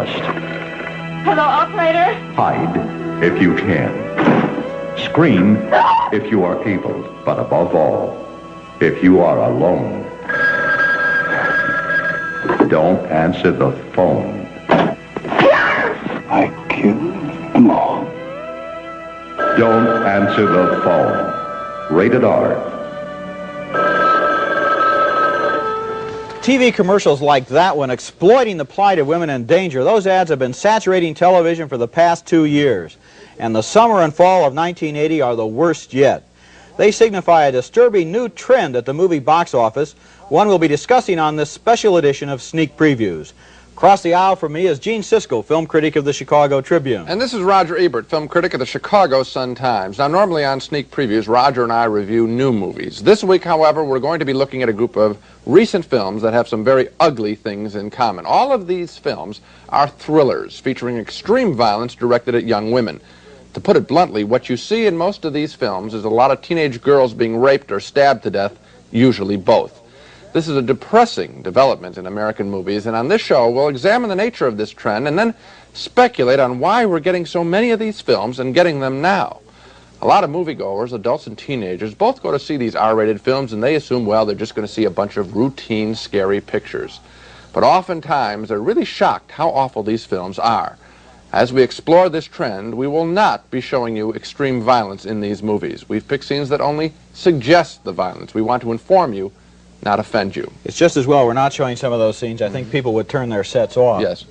trust. Hello, operator? Hide if you can. Scream if you are able. But above all, if you are alone, don't answer the phone. I killed them all. Don't answer the phone. Rated R. TV commercials like that one exploiting the plight of women in danger, those ads have been saturating television for the past 2 years. And the summer and fall of 1980 are the worst yet. They signify a disturbing new trend at the movie box office, one we'll be discussing on this special edition of Sneak Previews. Across the aisle from me is Gene Siskel, film critic of the Chicago Tribune. And this is Roger Ebert, film critic of the Chicago Sun-Times. Now, normally on Sneak Previews, Roger and I review new movies. This week, however, we're going to be looking at a group of recent films that have some very ugly things in common. All of these films are thrillers featuring extreme violence directed at young women. To put it bluntly, what you see in most of these films is a lot of teenage girls being raped or stabbed to death, usually both. This is a depressing development in American movies, and on this show we'll examine the nature of this trend and then speculate on why we're getting so many of these films and getting them now. A lot of moviegoers, adults and teenagers, both go to see these R-rated films and they assume, well, they're just going to see a bunch of routine, scary pictures. But oftentimes they're really shocked how awful these films are. As we explore this trend, we will not be showing you extreme violence in these movies. We've picked scenes that only suggest the violence. We want to inform you, not offend you. It's just as well we're not showing some of those scenes. I think people would turn their sets off. Yes.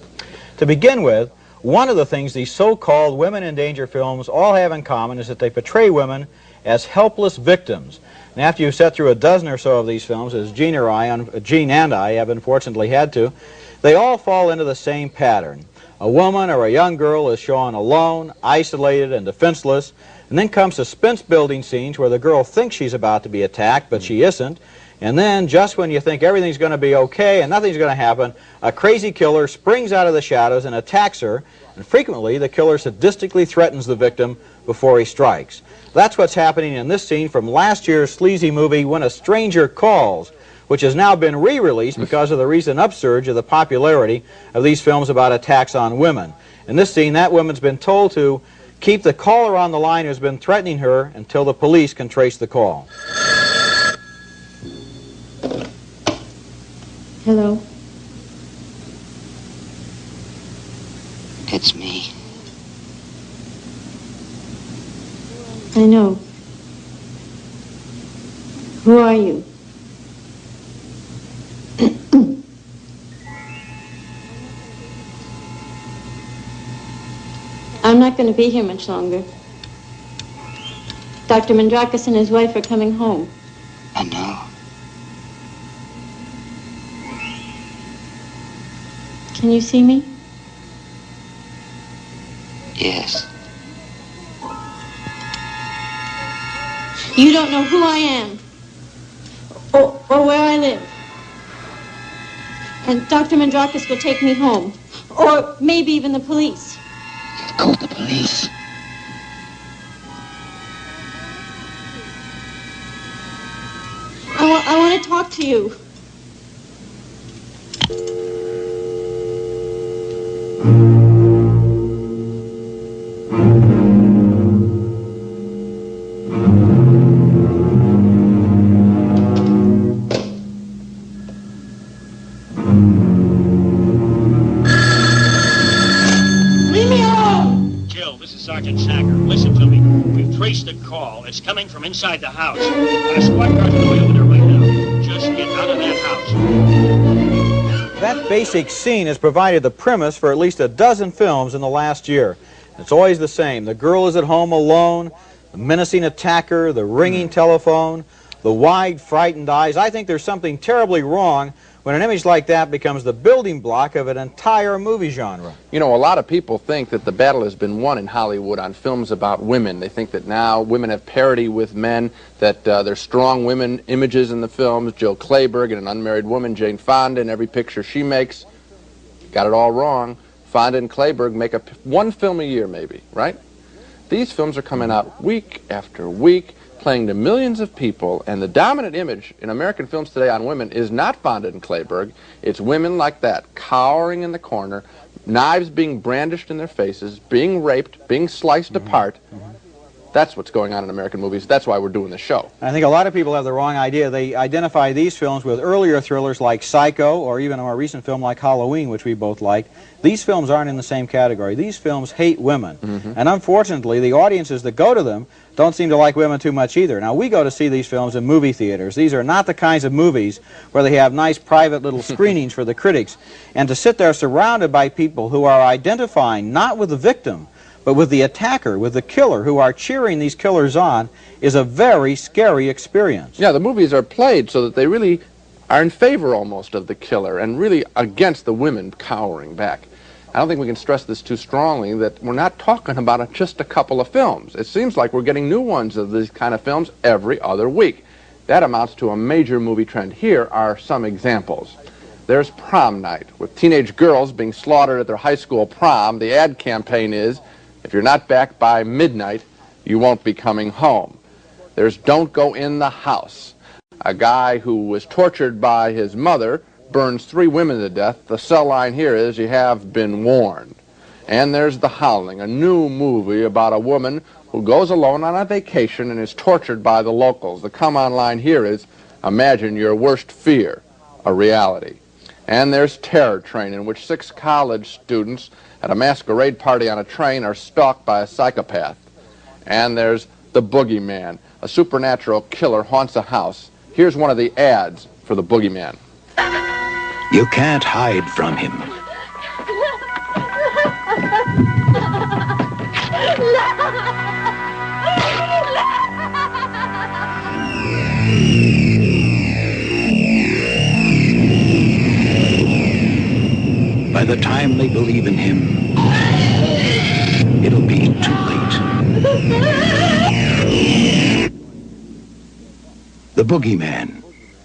To begin with, one of the things these so-called women in danger films all have in common is that they portray women as helpless victims. And after you've sat through a dozen or so of these films, as Gene and I have unfortunately had to, they all fall into the same pattern. A woman or a young girl is shown alone, isolated, and defenseless, and then comes suspense-building scenes where the girl thinks she's about to be attacked, but she isn't. And then, just when you think everything's going to be okay and nothing's going to happen, a crazy killer springs out of the shadows and attacks her, and frequently the killer sadistically threatens the victim before he strikes. That's what's happening in this scene from last year's sleazy movie, When a Stranger Calls, which has now been re-released because of the recent upsurge of the popularity of these films about attacks on women. In this scene, that woman's been told to keep the caller on the line who's been threatening her until the police can trace the call. Hello? It's me. I know. Who are you? I'm not going to be here much longer. Dr. Mandrakis and his wife are coming home. I know. Can you see me? Yes. You don't know who I am or where I live. And Dr. Mandrakis will take me home. Or maybe even the police. You've called the police. I want to talk to you. The call. It's coming from inside the house. A squad car's on the way over there right now. Just get out of that house. That basic scene has provided the premise for at least a dozen films in the last year. It's always the same. The girl is at home alone, the menacing attacker, the ringing telephone, the wide, frightened eyes. I think there's something terribly wrong when an image like that becomes the building block of an entire movie genre. You know, a lot of people think that the battle has been won in Hollywood on films about women. They think that now women have parity with men, that there's strong women images in the films. Jill Clayburgh and an unmarried woman, Jane Fonda, in every picture she makes. Got it all wrong. Fonda and Clayburgh make one film a year, maybe, right? These films are coming out week after week, playing to millions of people, and the dominant image in American films today on women is not Fonda and Clayburgh. It's women like that, cowering in the corner, knives being brandished in their faces, being raped, being sliced apart. That's what's going on in American movies. That's why we're doing the show. I think a lot of people have the wrong idea. They identify these films with earlier thrillers like Psycho, or even a more recent film like Halloween, which we both liked. These films aren't in the same category. These films hate women. And unfortunately, the audiences that go to them don't seem to like women too much either. Now, we go to see these films in movie theaters. These are not the kinds of movies where they have nice private little screenings for the critics. And to sit there surrounded by people who are identifying not with the victim, but with the attacker, with the killer, who are cheering these killers on, is a very scary experience. Yeah, the movies are played so that they really are in favor almost of the killer and really against the women cowering back. I don't think we can stress this too strongly, that we're not talking about just a couple of films. It seems like we're getting new ones of these kind of films every other week. That amounts to a major movie trend. Here are some examples. There's Prom Night, with teenage girls being slaughtered at their high school prom. The ad campaign is, if you're not back by midnight, you won't be coming home. There's Don't Go in the House. A guy who was tortured by his mother burns 3 women to death. The cell line here is, you have been warned. And there's The Howling, a new movie about a woman who goes alone on a vacation and is tortured by the locals. The come-on line here is, imagine your worst fear a reality. And there's Terror Train, in which 6 college students at a masquerade party on a train are stalked by a psychopath. And there's The Boogeyman. A supernatural killer haunts a house. Here's one of the ads for The Boogeyman. You can't hide from him. By the time they believe in him, it'll be too late. The Boogeyman.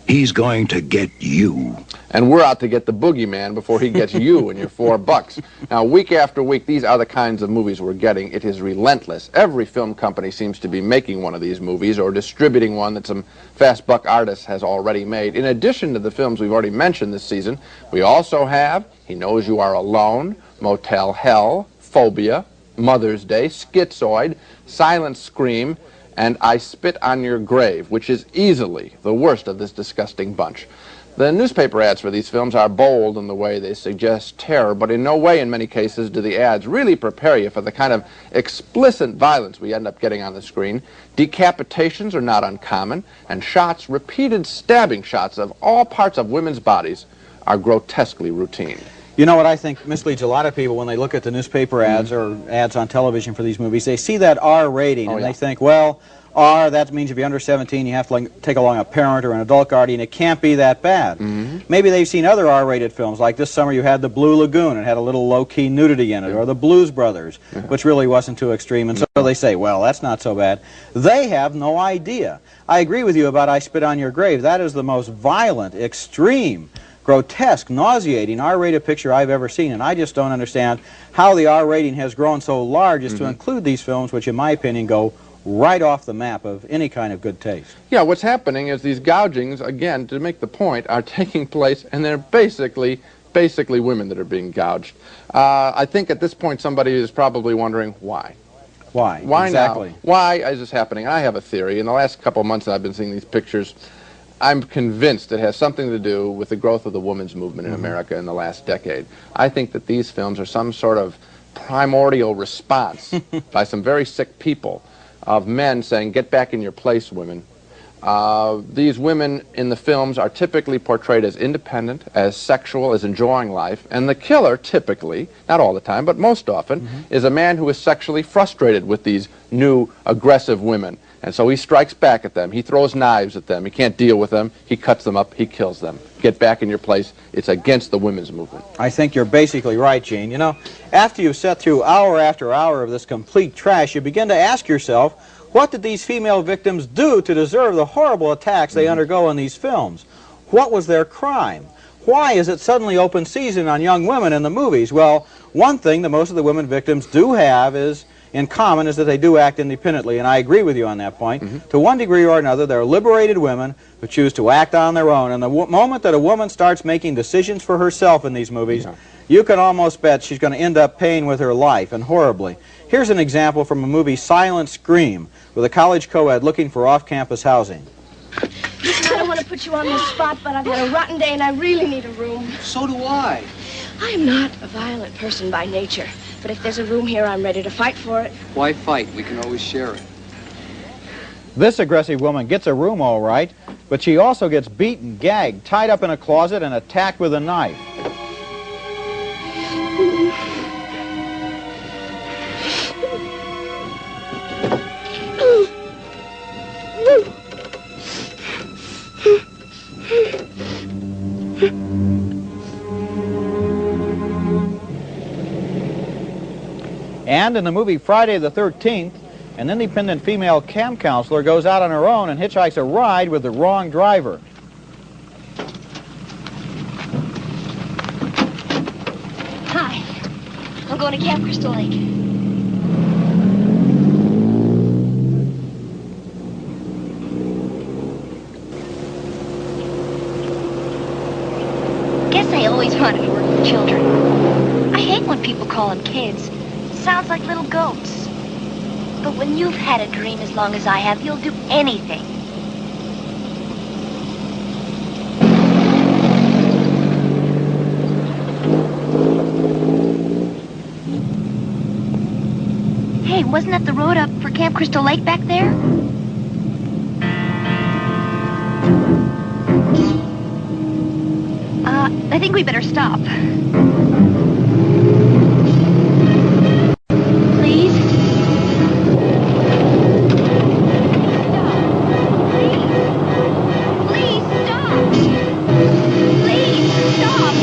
He's going to get you. And we're out to get the Boogeyman before he gets you and your $4. Now, week after week, these are the kinds of movies we're getting. It is relentless. Every film company seems to be making one of these movies or distributing one that some fast buck artist has already made. In addition to the films we've already mentioned this season, we also have He Knows You Are Alone, Motel Hell, Phobia, Mother's Day, Schizoid, Silent Scream, and I Spit on Your Grave, which is easily the worst of this disgusting bunch. The newspaper ads for these films are bold in the way they suggest terror, but in no way in many cases do the ads really prepare you for the kind of explicit violence we end up getting on the screen. Decapitations are not uncommon, and shots, repeated stabbing shots of all parts of women's bodies, are grotesquely routine. You know what I think misleads a lot of people when they look at the newspaper ads or ads on television for these movies? They see that R rating and they think, well, R, that means if you're under 17, you have to take along a parent or an adult guardian. It can't be that bad. Maybe they've seen other R-rated films, like this summer you had The Blue Lagoon, and had a little low-key nudity in it, or The Blues Brothers, which really wasn't too extreme, and so they say, well, that's not so bad. They have no idea. I agree with you about I Spit on Your Grave. That is the most violent, extreme, grotesque, nauseating R-rated picture I've ever seen, and I just don't understand how the R rating has grown so large as to include these films, which in my opinion go right off the map of any kind of good taste. Yeah, what's happening is these gougings, again, to make the point, are taking place, and they're basically women that are being gouged. I think at this point somebody is probably wondering why. Why? Why exactly. now? Why is this happening? I have a theory. In the last couple of months that I've been seeing these pictures, I'm convinced it has something to do with the growth of the women's movement in America in the last decade. I think that these films are some sort of primordial response by some very sick people of men saying, get back in your place, women. These women in the films are typically portrayed as independent, as sexual, as enjoying life, and the killer typically, not all the time, but most often, is a man who is sexually frustrated with these new, aggressive women. And so he strikes back at them. He throws knives at them. He can't deal with them. He cuts them up. He kills them. Get back in your place. It's against the women's movement. I think you're basically right, Gene. You know, after you've sat through hour after hour of this complete trash, you begin to ask yourself, what did these female victims do to deserve the horrible attacks they undergo in these films? What was their crime? Why is it suddenly open season on young women in the movies? Well, one thing that most of the women victims do have is in common is that they do act independently, and I agree with you on that point. To one degree or another, they're liberated women who choose to act on their own, and the moment that a woman starts making decisions for herself in these movies, you can almost bet she's going to end up paying with her life, and horribly. Here's an example from a movie, Silent Scream, with a college co-ed looking for off-campus housing. Listen, I don't want to put you on the spot, but I've had a rotten day and I really need a room. So do I. I'm not a violent person by nature, but if there's a room here, I'm ready to fight for it. Why fight? We can always share it. This aggressive woman gets a room all right, but she also gets beaten, gagged, tied up in a closet, and attacked with a knife. And in the movie Friday the 13th, an independent female camp counselor goes out on her own and hitchhikes a ride with the wrong driver. Hi. I'm going to Camp Crystal Lake. Guess I always wanted to work with children. I hate when people call them kids. Sounds like little goats. But when you've had a dream as long as I have, you'll do anything. Hey, wasn't that the road up for Camp Crystal Lake back there? I think we better stop. Please? Please stop! Please stop!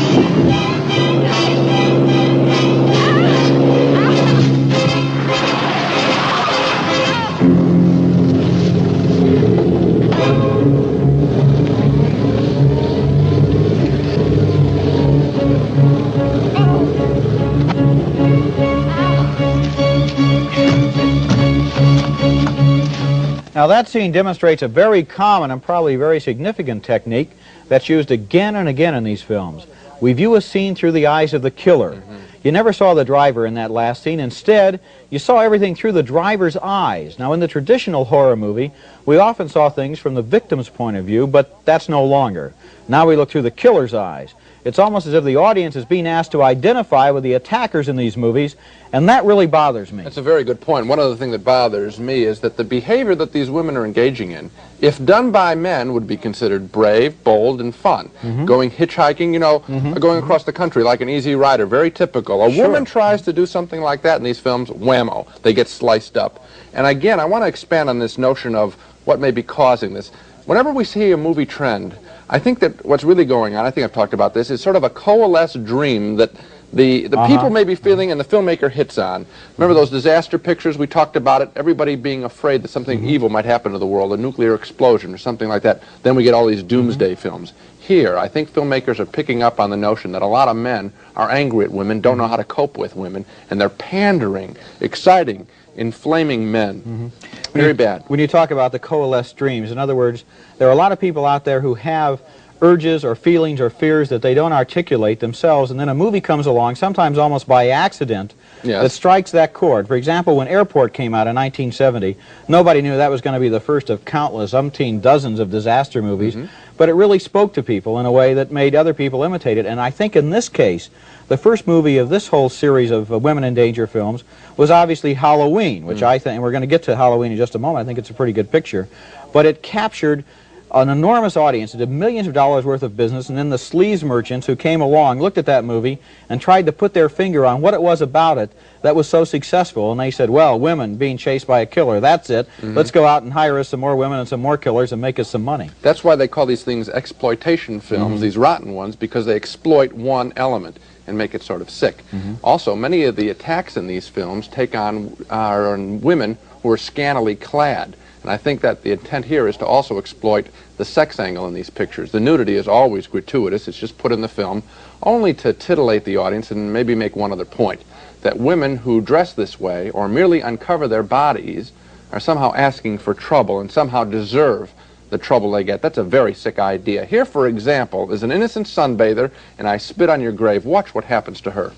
Now that scene demonstrates a very common and probably very significant technique that's used again and again in these films. We view a scene through the eyes of the killer. You never saw the driver in that last scene. Instead, you saw everything through the driver's eyes. Now in the traditional horror movie, we often saw things from the victim's point of view, but that's no longer. Now we look through the killer's eyes. It's almost as if the audience is being asked to identify with the attackers in these movies, and that really bothers me. That's a very good point. One other thing that bothers me is that the behavior that these women are engaging in, if done by men, would be considered brave, bold, and fun. Going hitchhiking, you know, going across the country like an easy rider, very typical. A woman tries to do something like that in these films, whammo, they get sliced up. And again, I want to expand on this notion of what may be causing this. Whenever we see a movie trend, I think that what's really going on, I think I've talked about this, is sort of a coalesced dream that the people may be feeling and the filmmaker hits on. Remember those disaster pictures? We talked about it, everybody being afraid that something evil might happen to the world, a nuclear explosion or something like that. Then we get all these doomsday films. Here, I think filmmakers are picking up on the notion that a lot of men are angry at women, don't know how to cope with women, and they're pandering, exciting, inflaming men. Very bad. When you talk about the coalesced dreams, in other words, there are a lot of people out there who have urges or feelings or fears that they don't articulate themselves, and then a movie comes along, sometimes almost by accident, that strikes that chord. For example, when Airport came out in 1970, nobody knew that was going to be the first of countless, umpteen dozens of disaster movies, but it really spoke to people in a way that made other people imitate it. And I think in this case, the first movie of this whole series of women in danger films was obviously Halloween, which I think, and we're going to get to Halloween in just a moment, I think it's a pretty good picture, but it captured an enormous audience. It did millions of dollars worth of business, and then the sleaze merchants who came along looked at that movie and tried to put their finger on what it was about it that was so successful, and they said, well, women being chased by a killer, that's it. Let's go out and hire us some more women and some more killers and make us some money. That's why they call these things exploitation films, these rotten ones, because they exploit one element and make it sort of sick. Also, many of the attacks in these films take on women who are scantily clad. And I think that the intent here is to also exploit the sex angle in these pictures. The nudity is always gratuitous. It's just put in the film only to titillate the audience and maybe make one other point. that women who dress this way or merely uncover their bodies are somehow asking for trouble and somehow deserve the trouble they get. That's a very sick idea. Here, for example, is an innocent sunbather, and I spit on your grave. Watch what happens to her.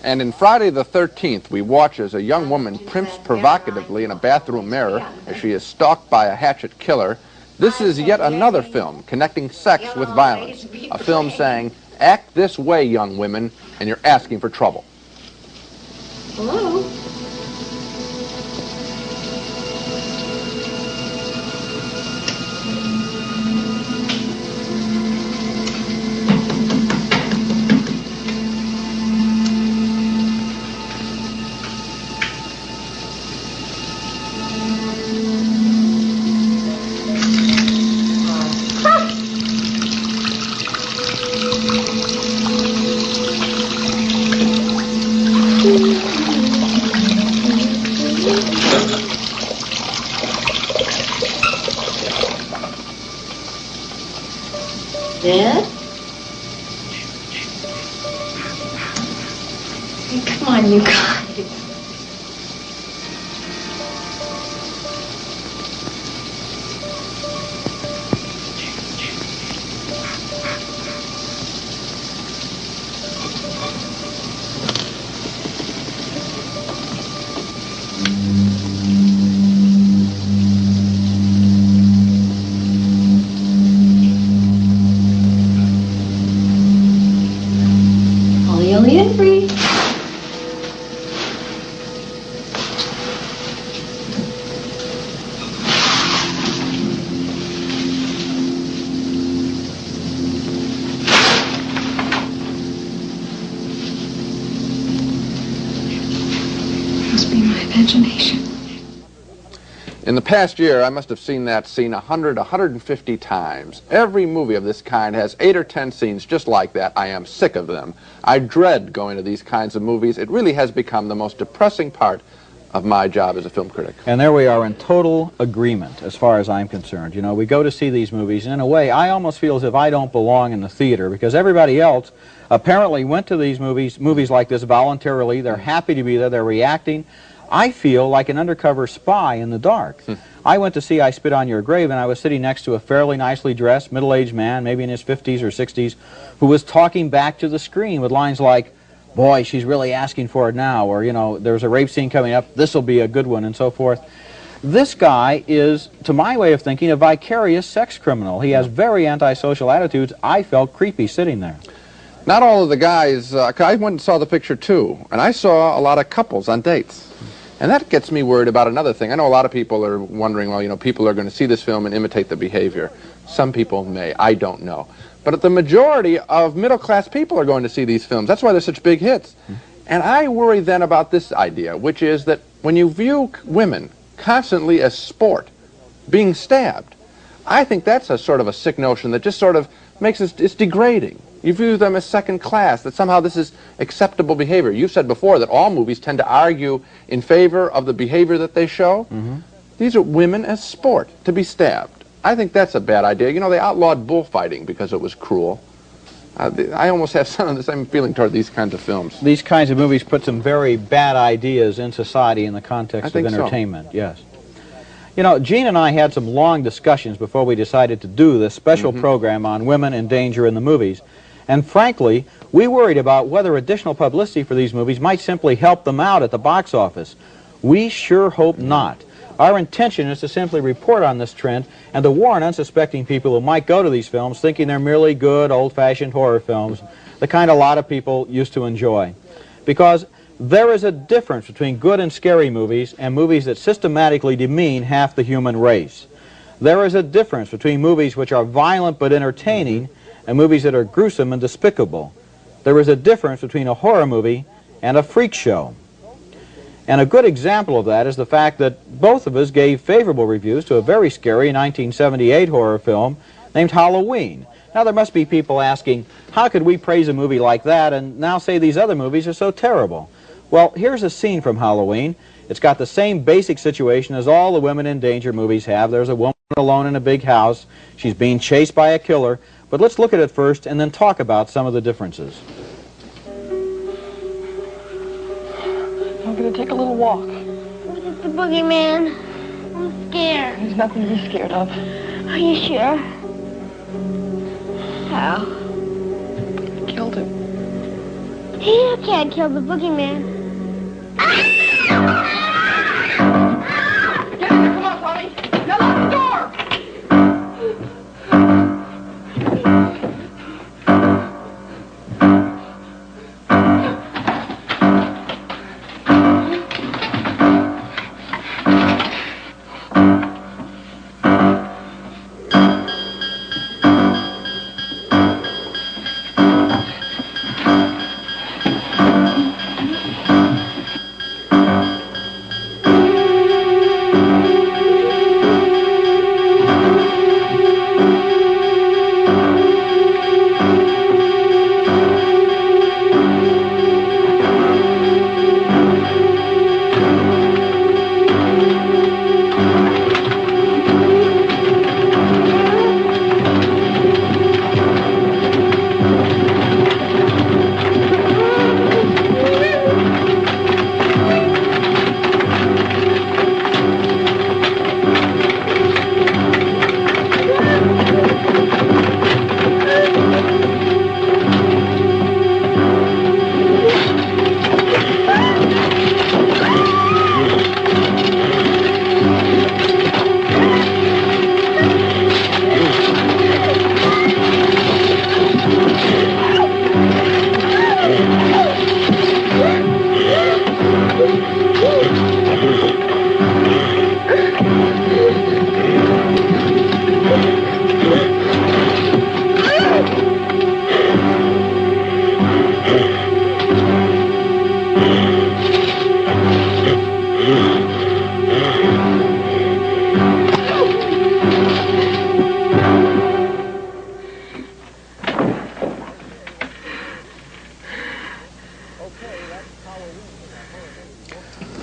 And in Friday the 13th, we watch as a young woman primps provocatively in a bathroom mirror as she is stalked by a hatchet killer. This is yet another film connecting sex with violence. A film saying, act this way, young women, and you're asking for trouble. Hello? Dad? Hey, come on, you guys. Free. Must be my imagination. In the past year, I must have seen that scene 100, 150 times. Every movie of this kind has 8 or 10 scenes just like that. I am sick of them. I dread going to these kinds of movies. It really has become the most depressing part of my job as a film critic. And there we are in total agreement as far as I'm concerned. You know, we go to see these movies, and in a way, I almost feel as if I don't belong in the theater because everybody else apparently went to these movies like this voluntarily. They're happy to be there. They're reacting. I feel like an undercover spy in the dark. I went to see I Spit on Your Grave, and I was sitting next to a fairly nicely dressed, middle-aged man, maybe in his 50s or 60s, who was talking back to the screen with lines like, boy, she's really asking for it now, or, you know, there's a rape scene coming up, this'll be a good one, and so forth. This guy is, to my way of thinking, a vicarious sex criminal. He has very antisocial attitudes. I felt creepy sitting there. Not all of the guys, I went and saw the picture too, and I saw a lot of couples on dates. And that gets me worried about another thing. I know a lot of people are wondering, well, you know, people are going to see this film and imitate the behavior. Some people may. I don't know. But the majority of middle-class people are going to see these films. That's why they're such big hits. And I worry then about this idea, which is that when you view women constantly as sport, being stabbed. I think that's a sort of a sick notion that just sort of makes it's degrading. You view them as second class, that somehow this is acceptable behavior. You've said before that all movies tend to argue in favor of the behavior that they show. These are women as sport, to be stabbed. I think that's a bad idea. You know, they outlawed bullfighting because it was cruel. I almost have some of the same feeling toward these kinds of films. These kinds of movies put some very bad ideas in society in the context of entertainment, yes. You know, Gene and I had some long discussions before we decided to do this special program on women in danger in the movies. And frankly, we worried about whether additional publicity for these movies might simply help them out at the box office. We sure hope not. Our intention is to simply report on this trend and to warn unsuspecting people who might go to these films thinking they're merely good, old-fashioned horror films, the kind a lot of people used to enjoy. Because there is a difference between good and scary movies and movies that systematically demean half the human race. There is a difference between movies which are violent but entertaining and movies that are gruesome and despicable. There is a difference between a horror movie and a freak show. And a good example of that is the fact that both of us gave favorable reviews to a very scary 1978 horror film named Halloween. Now there must be people asking, how could we praise a movie like that and now say these other movies are so terrible? Well, here's a scene from Halloween. It's got the same basic situation as all the women in danger movies have. There's a woman alone in a big house. She's being chased by a killer. But let's look at it first and then talk about some of the differences. I'm going to take a little walk. It's the boogeyman. I'm scared. There's nothing to be scared of. Are you sure? How? Killed him. You can't kill the boogeyman. Come on, Tommy. Now lock the door.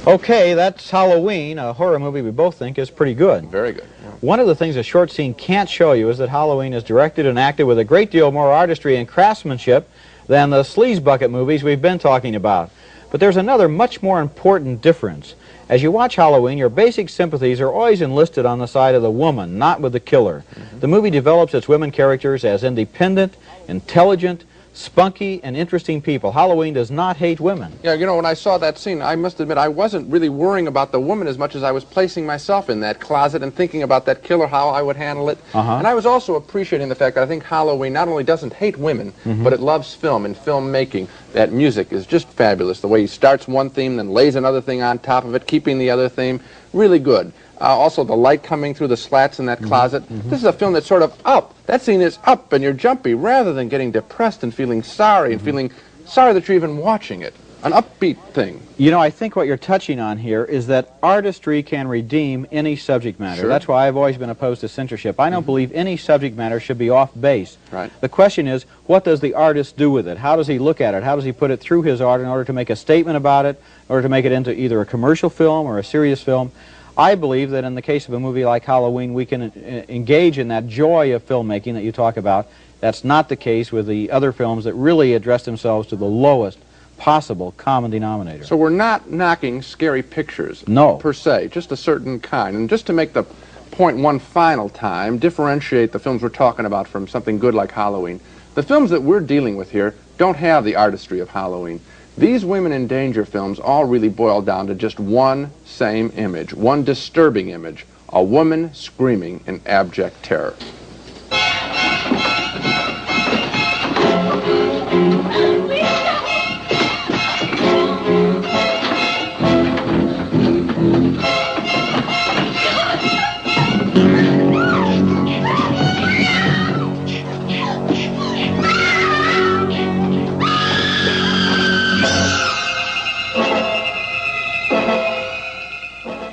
Okay, that's Halloween, a horror movie we both think is pretty good. Very good. Yeah. One of the things a short scene can't show you is that Halloween is directed and acted with a great deal more artistry and craftsmanship than the sleaze bucket movies we've been talking about. But there's another much more important difference. As you watch Halloween, your basic sympathies are always enlisted on the side of the woman, not with the killer. The movie develops its women characters as independent, intelligent, spunky, and interesting people. Halloween does not hate women. Yeah, you know, when I saw that scene, I must admit I wasn't really worrying about the woman as much as I was placing myself in that closet and thinking about that killer, how I would handle it. And I was also appreciating the fact that I think Halloween not only doesn't hate women, but it loves film and filmmaking. That music is just fabulous. The way he starts one theme, then lays another thing on top of it, keeping the other theme. Really good. Also, the light coming through the slats in that closet. This is a film that's sort of up. That scene is up and you're jumpy rather than getting depressed and feeling sorry and feeling sorry that you're even watching it. an upbeat thing. You know, I think what you're touching on here is that artistry can redeem any subject matter. Sure. That's why I've always been opposed to censorship. I don't believe any subject matter should be off base. Right. The question is, what does the artist do with it? How does he look at it? How does he put it through his art in order to make a statement about it, in order to make it into either a commercial film or a serious film? I believe that in the case of a movie like Halloween, we can engage in that joy of filmmaking that you talk about. That's not the case with the other films that really address themselves to the lowest possible common denominator. So we're not knocking scary pictures, no, per se, just a certain kind. And just to make the point one final time, differentiate the films we're talking about from something good like Halloween. The films that we're dealing with here don't have the artistry of Halloween. These women in danger films all really boil down to just one same image, one disturbing image, a woman screaming in abject terror.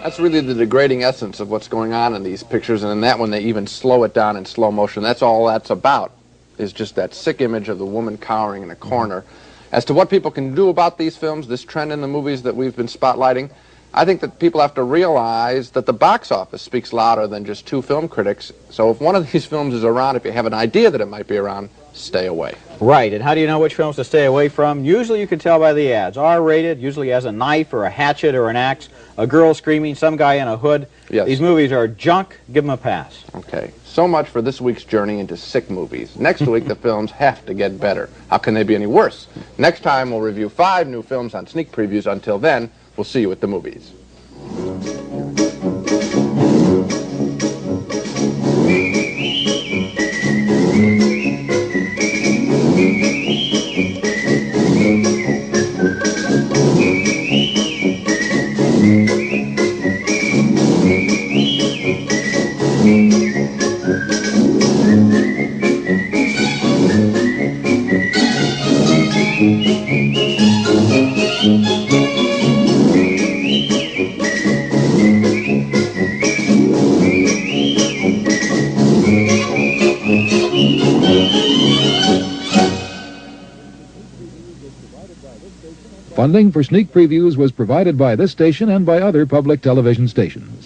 That's really the degrading essence of what's going on in these pictures, and in that one they even slow it down in slow motion. That's all that's about, is just that sick image of the woman cowering in a corner. As to what people can do about these films, this trend in the movies that we've been spotlighting, I think that people have to realize that the box office speaks louder than just two film critics. So if one of these films is around, if you have an idea that it might be around, stay away. Right, and how do you know which films to stay away from? Usually you can tell by the ads. R-rated, usually has a knife or a hatchet or an axe, a girl screaming, some guy in a hood. Yes. These movies are junk. Give them a pass. Okay, so much for this week's journey into sick movies. Next week, the films have to get better. How can they be any worse? Next time, we'll review 5 new films on sneak previews. Until then, we'll see you at the movies. Funding for sneak previews was provided by this station and by other public television stations.